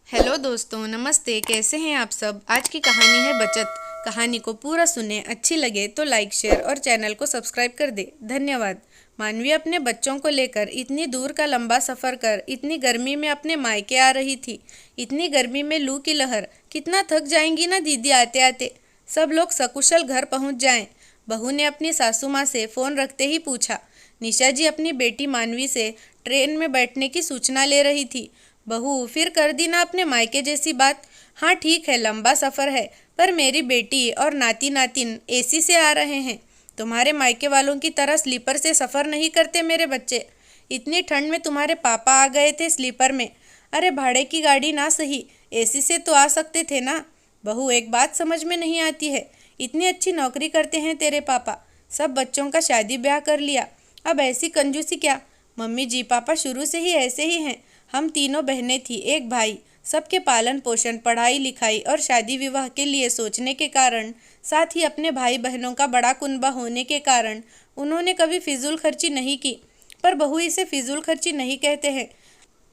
Hello दोस्तों, नमस्ते। कैसे हैं आप सब। आज की कहानी है बचत। कहानी को पूरा सुने, अच्छी लगे तो लाइक, शेयर और चैनल को सब्सक्राइब कर दे। धन्यवाद। मानवी अपने बच्चों को लेकर इतनी दूर का लंबा सफ़र कर इतनी गर्मी में अपने मायके आ रही थी। इतनी गर्मी में लू की लहर, कितना थक जाएंगी ना दीदी आते आते। सब लोग सकुशल घर पहुंच जाएं। बहू ने अपनी सासू माँ से फ़ोन रखते ही पूछा। निशा जी अपनी बेटी मानवी से ट्रेन में बैठने की सूचना ले रही थी। बहू, फिर कर दी ना अपने मायके जैसी बात। हाँ ठीक है, लंबा सफ़र है, पर मेरी बेटी और नाती नातिन एसी से आ रहे हैं। तुम्हारे मायके वालों की तरह स्लीपर से सफ़र नहीं करते मेरे बच्चे। इतनी ठंड में तुम्हारे पापा आ गए थे स्लीपर में। अरे भाड़े की गाड़ी ना सही, एसी से तो आ सकते थे ना। बहू, एक बात समझ में नहीं आती है। इतनी अच्छी नौकरी करते हैं तेरे पापा, सब बच्चों का शादी ब्याह कर लिया, अब ऐसी कंजूसी क्या। मम्मी जी, पापा शुरू से ही ऐसे ही हैं। हम तीनों बहनें थी, एक भाई। सबके पालन पोषण, पढ़ाई लिखाई और शादी विवाह के लिए सोचने के कारण, साथ ही अपने भाई बहनों का बड़ा कुनबा होने के कारण उन्होंने कभी फिजूल खर्ची नहीं की। पर बहू, इसे फिजूल खर्ची नहीं कहते हैं,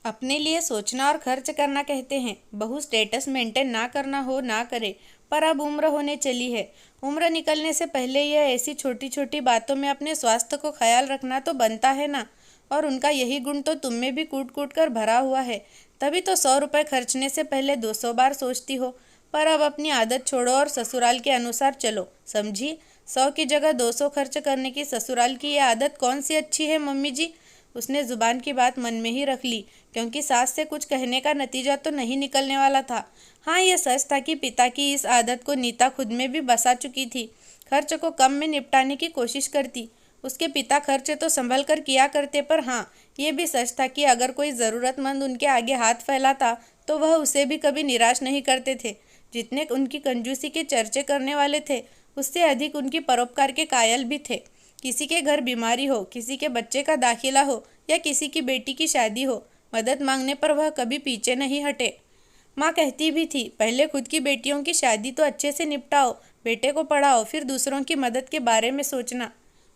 अपने लिए सोचना और खर्च करना कहते हैं। बहू, स्टेटस मेंटेन ना करना हो ना करे, पर अब उम्र होने चली है। उम्र निकलने से पहले यह ऐसी छोटी छोटी बातों में अपने स्वास्थ्य को ख्याल रखना तो बनता है ना। और उनका यही गुण तो तुम में भी कूट कूट कर भरा हुआ है। तभी तो 100 रुपये खर्चने से पहले 200 बार सोचती हो। पर अब अपनी आदत छोड़ो और ससुराल के अनुसार चलो, समझी। 100 की जगह 200 खर्च करने की ससुराल की ये आदत कौन सी अच्छी है मम्मी जी। उसने जुबान की बात मन में ही रख ली, क्योंकि सास से कुछ कहने का नतीजा तो नहीं निकलने वाला था। हाँ, यह सच था कि पिता की इस आदत को नीता खुद में भी बसा चुकी थी। खर्च को कम में निपटाने की कोशिश करती। उसके पिता खर्च तो संभल कर किया करते, पर हाँ, ये भी सच था कि अगर कोई ज़रूरतमंद उनके आगे हाथ फैलाता तो वह उसे भी कभी निराश नहीं करते थे। जितने उनकी कंजूसी के चर्चे करने वाले थे, उससे अधिक उनकी परोपकार के कायल भी थे। किसी के घर बीमारी हो, किसी के बच्चे का दाखिला हो या किसी की बेटी की शादी हो, मदद मांगने पर वह कभी पीछे नहीं हटे। माँ कहती भी थी, पहले खुद की बेटियों की शादी तो अच्छे से निपटाओ, बेटे को पढ़ाओ, फिर दूसरों की मदद के बारे में सोचना।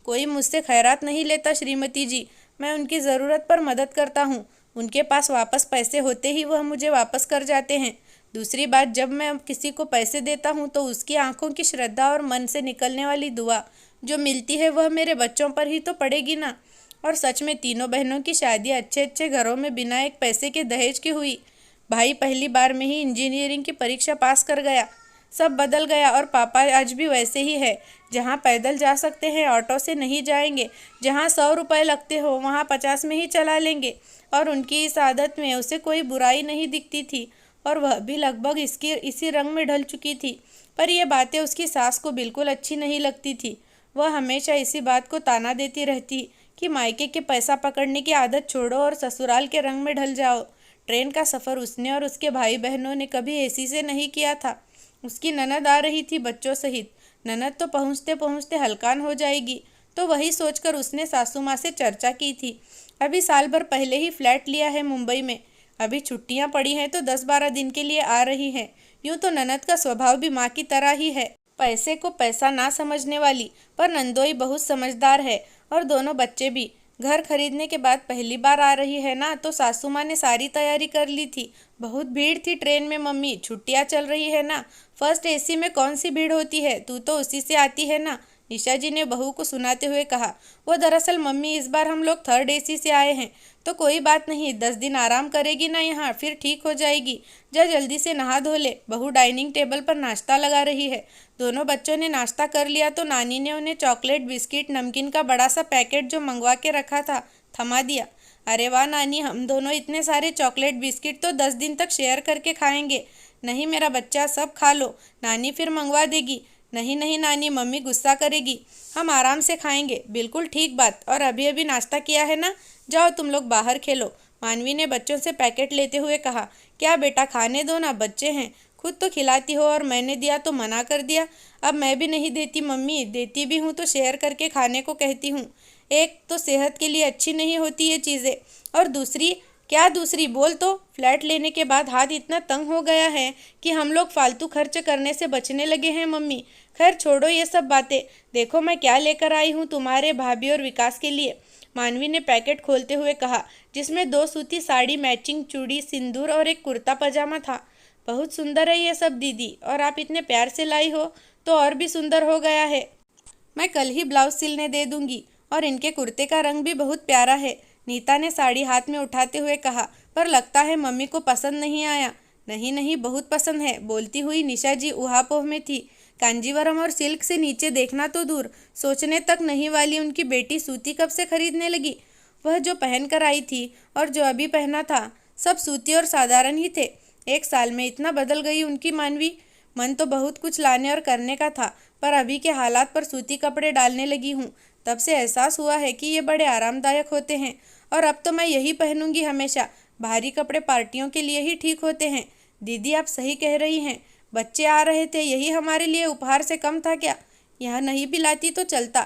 कोई मुझसे खैरात नहीं लेता श्रीमती जी, मैं उनकी ज़रूरत पर मदद करता हूँ। उनके पास वापस पैसे होते ही वह मुझे वापस कर जाते हैं। दूसरी बात, जब मैं किसी को पैसे देता हूँ तो उसकी आंखों की श्रद्धा और मन से निकलने वाली दुआ जो मिलती है वह मेरे बच्चों पर ही तो पड़ेगी ना। और सच में तीनों बहनों की शादी अच्छे अच्छे घरों में बिना एक पैसे के दहेज की हुई। भाई पहली बार में ही इंजीनियरिंग की परीक्षा पास कर गया। सब बदल गया और पापा आज भी वैसे ही है। जहाँ पैदल जा सकते हैं ऑटो से नहीं जाएंगे, जहाँ 100 रुपये लगते हो वहाँ 50 में ही चला लेंगे। और उनकी इस आदत में उसे कोई बुराई नहीं दिखती थी, और वह भी लगभग इसी रंग में ढल चुकी थी। पर यह बातें उसकी सास को बिल्कुल अच्छी नहीं लगती थी। वह हमेशा इसी बात को ताना देती रहती कि मायके के पैसा पकड़ने की आदत छोड़ो और ससुराल के रंग में ढल जाओ। ट्रेन का सफ़र उसने और उसके भाई बहनों ने कभी एसी से नहीं किया था। उसकी ननद आ रही थी बच्चों सहित। ननद तो पहुँचते पहुँचते हलकान हो जाएगी, तो वही सोचकर उसने सासू माँ से चर्चा की थी। अभी साल भर पहले ही फ्लैट लिया है मुंबई में। अभी छुट्टियाँ पड़ी हैं तो 10-12 दिन के लिए आ रही हैं। यूँ तो ननद का स्वभाव भी माँ की तरह ही है, पैसे को पैसा ना समझने वाली। पर नंदोई बहुत समझदार है, और दोनों बच्चे भी। घर खरीदने के बाद पहली बार आ रही है ना, तो सासू माँ ने सारी तैयारी कर ली थी। बहुत भीड़ थी ट्रेन में मम्मी, छुट्टियाँ चल रही है ना। फर्स्ट एसी में कौन सी भीड़ होती है, तू तो उसी से आती है ना, निशा जी ने बहू को सुनाते हुए कहा। वो दरअसल मम्मी, इस बार हम लोग थर्ड एसी से आए हैं, तो कोई बात नहीं, 10 दिन आराम करेगी ना यहाँ, फिर ठीक हो जाएगी। जा जल्दी से नहा धो ले। बहू डाइनिंग टेबल पर नाश्ता लगा रही है। दोनों बच्चों ने नाश्ता कर लिया तो नानी ने उन्हें चॉकलेट, बिस्किट, नमकीन का बड़ा सा पैकेट जो मंगवा के रखा था थमा दिया। अरे वाह नानी, हम दोनों इतने सारे चॉकलेट बिस्किट तो 10 दिन तक शेयर करके खाएंगे। नहीं मेरा बच्चा, सब खा लो, नानी फिर मंगवा देगी। नहीं नहीं नानी, मम्मी गुस्सा करेगी, हम आराम से खाएंगे। बिल्कुल ठीक बात, और अभी अभी नाश्ता किया है ना, जाओ तुम लोग बाहर खेलो। मानवी ने बच्चों से पैकेट लेते हुए कहा। क्या बेटा, खाने दो ना, बच्चे हैं, खुद तो खिलाती हो और मैंने दिया तो मना कर दिया। अब मैं भी नहीं देती मम्मी, देती भी हूँ तो शेयर करके खाने को कहती हूँ। एक तो सेहत के लिए अच्छी नहीं होती ये चीज़ें, और दूसरी, क्या दूसरी बोल तो। फ्लैट लेने के बाद हाथ इतना तंग हो गया है कि हम लोग फालतू खर्च करने से बचने लगे हैं मम्मी। खैर छोड़ो ये सब बातें, देखो मैं क्या लेकर आई हूँ तुम्हारे भाभी और विकास के लिए। मानवी ने पैकेट खोलते हुए कहा, जिसमें 2 सूती साड़ी, मैचिंग चूड़ी, सिंदूर और एक कुर्ता पजामा था। बहुत सुंदर है ये सब दीदी, और आप इतने प्यार से लाई हो तो और भी सुंदर हो गया है। मैं कल ही ब्लाउज सिलने दे दूंगी, और इनके कुर्ते का रंग भी बहुत प्यारा है। नीता ने साड़ी हाथ में उठाते हुए कहा, पर लगता है मम्मी को पसंद नहीं आया। नहीं नहीं, बहुत पसंद है, बोलती हुई निशा जी ऊहापोह में थी। कांजीवरम और सिल्क से नीचे देखना तो दूर, सोचने तक नहीं वाली उनकी बेटी सूती कब से खरीदने लगी। वह जो पहन कर आई थी और जो अभी पहना था, सब सूती और साधारण ही थे। 1 साल में इतना बदल गई उनकी मानवी। मन तो बहुत कुछ लाने और करने का था, पर अभी के हालात पर सूती कपड़े डालने लगी हूँ। तब से एहसास हुआ है कि ये बड़े आरामदायक होते हैं, और अब तो मैं यही पहनूंगी हमेशा। भारी कपड़े पार्टियों के लिए ही ठीक होते हैं। दीदी आप सही कह रही हैं, बच्चे आ रहे थे, यही हमारे लिए उपहार से कम था क्या? यहाँ नहीं भी लाती तो चलता,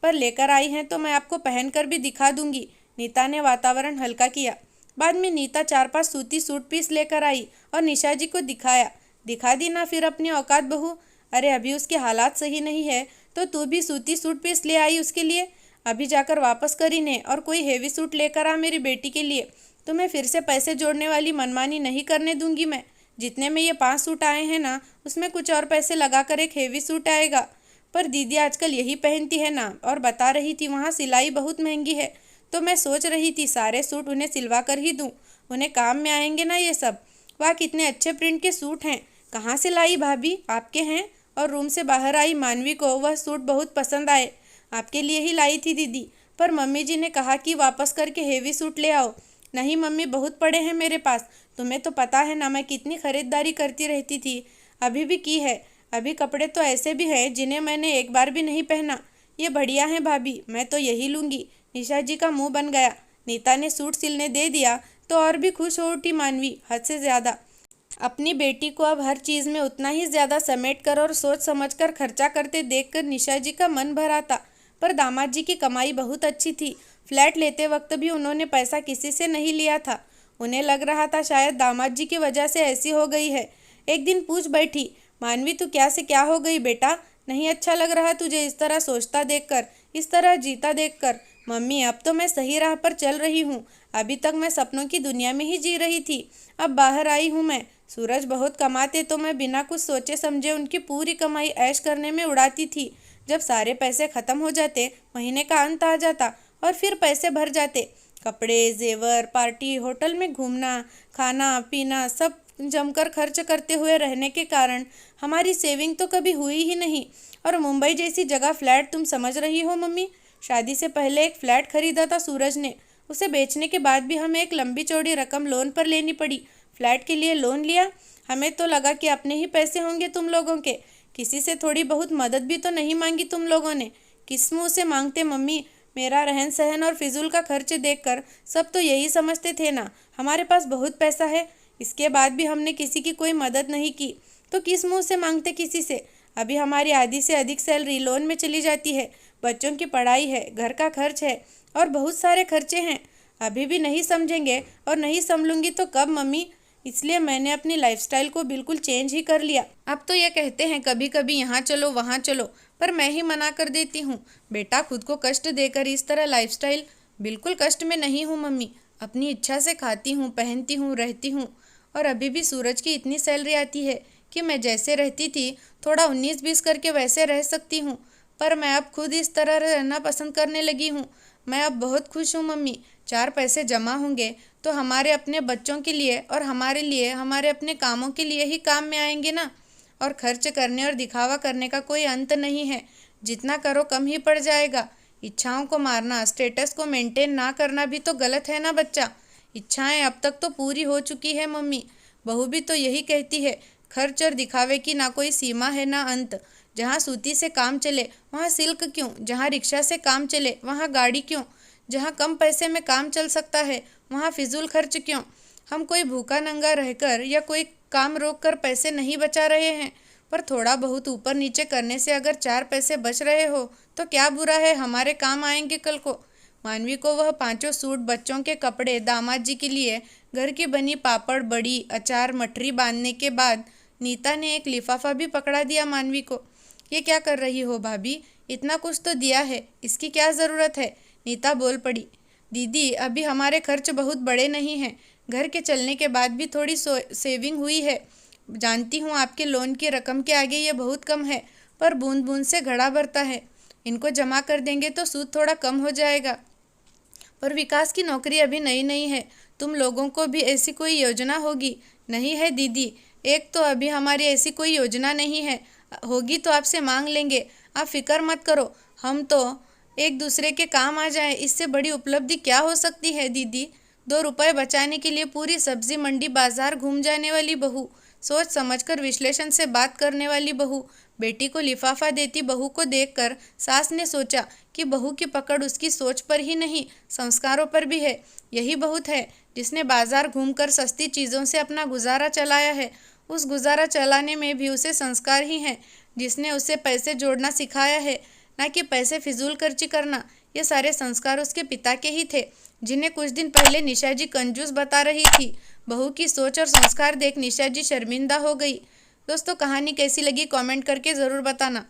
पर लेकर आई हैं तो मैं आपको पहन कर भी दिखा दूंगी। नीता ने वातावरण हल्का किया। बाद में नीता 4-5 सूती सूट पीस लेकर आई और निशा जी को दिखाया। दिखा दी ना फिर अपनी औकात बहू। अरे अभी उसके हालात सही नहीं है तो तू भी सूती सूट पीस ले आई उसके लिए। अभी जाकर वापस कर इन्हें और कोई हेवी सूट लेकर आ मेरी बेटी के लिए। तुम्हें फिर से पैसे जोड़ने वाली मनमानी नहीं करने दूंगी मैं। जितने में ये 5 सूट आए हैं ना, उसमें कुछ और पैसे लगाकर एक हेवी सूट आएगा। पर दीदी आजकल यही पहनती है ना, और बता रही थी वहाँ सिलाई बहुत महंगी है, तो मैं सोच रही थी सारे सूट उन्हें सिलवा कर ही दूँ। उन्हें काम में आएंगे ना ये सब। वाह कितने अच्छे प्रिंट के सूट हैं। कहाँ से लाई भाभी, आपके हैं? और रूम से बाहर आई मानवी को वह सूट बहुत पसंद आए। आपके लिए ही लाई थी दीदी, पर मम्मी जी ने कहा कि वापस करके हेवी सूट ले आओ। नहीं मम्मी, बहुत पड़े हैं मेरे पास, तुम्हें तो पता है ना मैं कितनी खरीदारी करती रहती थी। अभी भी की है। अभी कपड़े तो ऐसे भी हैं जिन्हें मैंने एक बार भी नहीं पहना। ये बढ़िया है भाभी, मैं तो यही लूँगी। निशा जी का मुंह बन गया। नीता ने सूट सिलने दे दिया तो और भी खुश हो उठी मानवी, हद से ज़्यादा। अपनी बेटी को अब हर चीज़ में उतना ही ज़्यादा समेट कर और सोच समझ कर खर्चा करते देखकर निशा जी का मन भर आता। पर दामाद जी की कमाई बहुत अच्छी थी। फ्लैट लेते वक्त भी उन्होंने पैसा किसी से नहीं लिया था। उन्हें लग रहा था शायद दामाद जी की वजह से ऐसी हो गई है। एक दिन पूछ बैठी, मानवी तू क्या से क्या हो गई बेटा? नहीं अच्छा लग रहा तुझे इस तरह सोचता देखकर, इस तरह जीता देखकर? मम्मी अब तो मैं सही राह पर चल रही हूँ। अभी तक मैं सपनों की दुनिया में ही जी रही थी, अब बाहर आई हूँ मैं। सूरज बहुत कमाते तो मैं बिना कुछ सोचे समझे उनकी पूरी कमाई ऐश करने में उड़ाती थी। जब सारे पैसे खत्म हो जाते, महीने का अंत आ जाता और फिर पैसे भर जाते। कपड़े, जेवर, पार्टी, होटल में घूमना, खाना पीना सब जमकर खर्च करते हुए रहने के कारण हमारी सेविंग तो कभी हुई ही नहीं। और मुंबई जैसी जगह फ्लैट, तुम समझ रही हो मम्मी, शादी से पहले एक फ्लैट खरीदा था सूरज ने। उसे बेचने के बाद भी हमें एक लंबी चौड़ी रकम लोन पर लेनी पड़ी। फ्लैट के लिए लोन लिया। हमें तो लगा कि अपने ही पैसे होंगे तुम लोगों के। किसी से थोड़ी बहुत मदद भी तो नहीं मांगी तुम लोगों ने। किस मुँह से मांगते मम्मी? मेरा रहन सहन और फिजूल का खर्च देखकर सब तो यही समझते थे ना हमारे पास बहुत पैसा है। इसके बाद भी हमने किसी की कोई मदद नहीं की तो किस मुँह से मांगते किसी से? अभी हमारी आधी से अधिक सैलरी लोन में चली जाती है। बच्चों की पढ़ाई है, घर का खर्च है और बहुत सारे खर्चे हैं। अभी भी नहीं समझेंगे और नहीं संभलूंगी तो कब मम्मी? इसलिए मैंने अपनी लाइफस्टाइल को बिल्कुल चेंज ही कर लिया। अब तो ये कहते हैं कभी कभी यहाँ चलो वहाँ चलो, पर मैं ही मना कर देती हूँ। बेटा खुद को कष्ट देकर इस तरह लाइफस्टाइल। बिल्कुल कष्ट में नहीं हूँ मम्मी, अपनी इच्छा से खाती हूँ, पहनती हूँ, रहती हूँ। और अभी भी सूरज की इतनी सैलरी आती है कि मैं जैसे रहती थी थोड़ा 19-20 करके वैसे रह सकती हूँ। पर मैं अब खुद इस तरह रहना पसंद करने लगी हूँ। मैं अब बहुत खुश हूँ मम्मी। 4 पैसे जमा होंगे तो हमारे अपने बच्चों के लिए और हमारे लिए, हमारे अपने कामों के लिए ही काम में आएंगे ना। और खर्च करने और दिखावा करने का कोई अंत नहीं है। जितना करो कम ही पड़ जाएगा। इच्छाओं को मारना, स्टेटस को मेंटेन ना करना भी तो गलत है ना बच्चा। इच्छाएं अब तक तो पूरी हो चुकी है मम्मी। बहू भी तो यही कहती है, खर्च और दिखावे की ना कोई सीमा है ना अंत। जहाँ सूती से काम चले वहाँ सिल्क क्यों? जहाँ रिक्शा से काम चले वहाँ गाड़ी क्यों? जहाँ कम पैसे में काम चल सकता है वहाँ फिजूल खर्च क्यों? हम कोई भूखा नंगा रहकर या कोई काम रोक कर पैसे नहीं बचा रहे हैं, पर थोड़ा बहुत ऊपर नीचे करने से अगर 4 पैसे बच रहे हो तो क्या बुरा है, हमारे काम आएंगे कल को। मानवी को वह 5 सूट, बच्चों के कपड़े, दामाद जी के लिए घर की बनी पापड़, बड़ी, अचार, मठरी बांधने के बाद नीता ने एक लिफाफा भी पकड़ा दिया मानवी को। ये क्या कर रही हो भाभी? इतना कुछ तो दिया है, इसकी क्या ज़रूरत है? नीता बोल पड़ी। दीदी अभी हमारे खर्च बहुत बड़े नहीं हैं, घर के चलने के बाद भी थोड़ी सेविंग हुई है। जानती हूँ आपके लोन की रकम के आगे ये बहुत कम है, पर बूंद बूंद से घड़ा भरता है। इनको जमा कर देंगे तो सूद थोड़ा कम हो जाएगा। पर विकास की नौकरी अभी नई नई है, तुम लोगों को भी ऐसी कोई योजना होगी? नहीं है दीदी, एक तो अभी हमारी ऐसी कोई योजना नहीं है, होगी तो आपसे मांग लेंगे। आप फिक्र मत करो, हम तो एक दूसरे के काम आ जाए, इससे बड़ी उपलब्धि क्या हो सकती है दीदी। 2 रुपए बचाने के लिए पूरी सब्जी मंडी बाजार घूम जाने वाली बहू, सोच समझकर विश्लेषण से बात करने वाली बहू। बेटी को लिफाफा देती बहू को देखकर सास ने सोचा कि बहू की पकड़ उसकी सोच पर ही नहीं, संस्कारों पर भी है। यही बहुत है जिसने बाजार घूमकर सस्ती चीज़ों से अपना गुजारा चलाया है। उस गुजारा चलाने में भी उसे संस्कार ही हैं, जिसने उसे पैसे जोड़ना सिखाया है, ना कि पैसे फिजूल खर्ची करना। ये सारे संस्कार उसके पिता के ही थे, जिन्हें कुछ दिन पहले निशा जी कंजूस बता रही थी। बहू की सोच और संस्कार देख निशा जी शर्मिंदा हो गई। दोस्तों, कहानी कैसी लगी कमेंट करके ज़रूर बताना।